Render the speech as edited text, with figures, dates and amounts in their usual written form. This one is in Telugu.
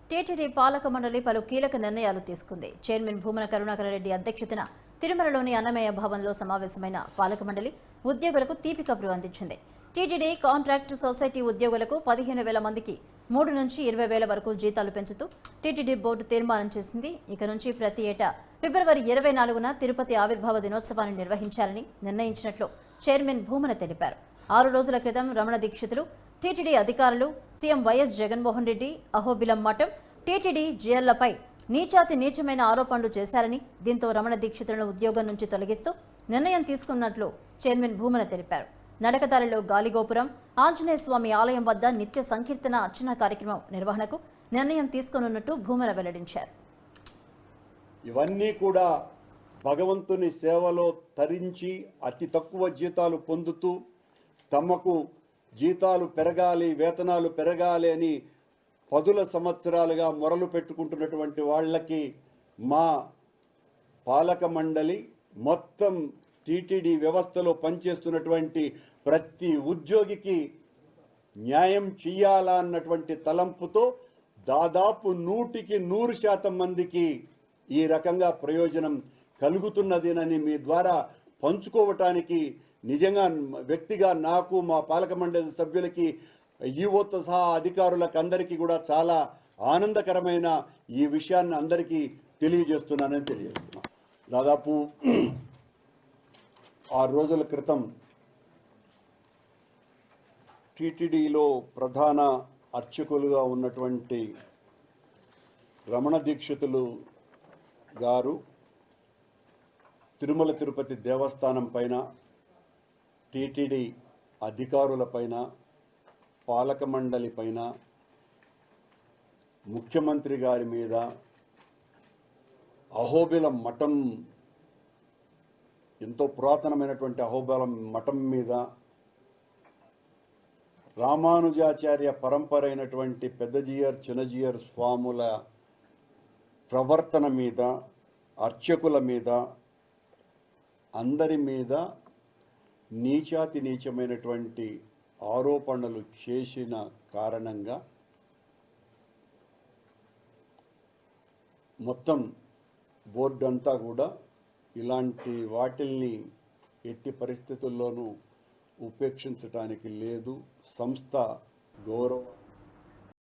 టీటీడీ పాలక మండలి పలు కీలక నిర్ణయాలు తీసుకుంది. చైర్మన్ భూమన కరుణాకర్ రెడ్డి అధ్యక్షతన తిరుమలలోని అన్నమయ్య భవన్లో సమావేశమైన పాలక మండలి ఉద్యోగులకు తీపి కబురు అందించింది. టీటీడీ కాంట్రాక్ట్ సొసైటీ ఉద్యోగులకు 15,000 మందికి 3 నుంచి 20,000 వరకు జీతాలు పెంచుతూ టీటీడీ బోర్డు తీర్మానం చేసింది. ఇక నుంచి ప్రతి ఏటా ఫిబ్రవరి 24న తిరుపతి ఆవిర్భావ దినోత్సవాన్ని నిర్వహించాలని నిర్ణయించినట్లు చైర్మన్ భూమన తెలిపారు. 6 రోజుల క్రితం రమణ దీక్షితులు, టీటీడీ అధికారులు, సీఎం వైఎస్ జగన్మోహన్ రెడ్డి అహోబిలం మఠం, టీటీడీ జీఎల్లపై నీచమైన ఆరోపణలు చేశారని, దీంతో రమణ దీక్షితులను ఉద్యోగం నుంచి తొలగిస్తూ నిర్ణయం తీసుకున్నట్లు చైర్మన్ భూమన తెలిపారు. నడకదారిలో గాలిగోపురం, ఆంజనేయ స్వామి ఆలయం వద్ద నిత్య సంకీర్తన అర్చన కార్యక్రమం నిర్వహణకు నిర్ణయం తీసుకున్నట్టు భూమన వెల్లడించారు. ఇవన్నీ కూడా భగవంతుని సేవలో తరించి అతి తక్కువ జీతాలు పొందుతూ తమకు జీతాలు పెరగాలి, వేతనాలు పెరగాలి అని 10 సంవత్సరాలుగా మొరలు పెట్టుకుంటున్నటువంటి వాళ్ళకి మా పాలక మండలి మొత్తం టీటీడీ వ్యవస్థలో పనిచేస్తున్నటువంటి ప్రతి ఉద్యోగికి న్యాయం చేయాలా అన్నటువంటి తలంపుతో దాదాపు 100కి 100% మందికి ఈ రకంగా ప్రయోజనం కలుగుతున్నదేనని మీ ద్వారా పంచుకోవటానికి నిజంగా వ్యక్తిగా నాకు, మా పాలక మండలి సభ్యులకి, ఈవోతో సహా అధికారులకు అందరికీ కూడా చాలా ఆనందకరమైన ఈ విషయాన్ని అందరికీ తెలియజేస్తున్నానని తెలియజేస్తున్నాను. దాదాపు 6 రోజుల క్రితం టీటీడీలో ప్రధాన అర్చకులుగా ఉన్నటువంటి రమణ దీక్షితులు గారు తిరుమల తిరుపతి దేవస్థానం పైన, టీటీడీ అధికారులపైన, పాలక మండలి పైన, ముఖ్యమంత్రి గారి మీద, అహోబిలం మఠం, ఎంతో పురాతనమైనటువంటి అహోబిలం మఠం మీద, రామానుజాచార్య పరంపర అయినటువంటి పెద్దజీయర్ చిన్నజీయర్ స్వాముల ప్రవర్తన మీద, అర్చకుల మీద, అందరి మీద నీచమైనటువంటి ఆరోపణలు చేసిన కారణంగా మొత్తం బోర్డు అంతా కూడా ఇలాంటి వాటిల్ని ఎట్టి పరిస్థితుల్లోనూ ఉపేక్షించడానికి లేదు. సంస్థ గౌరవం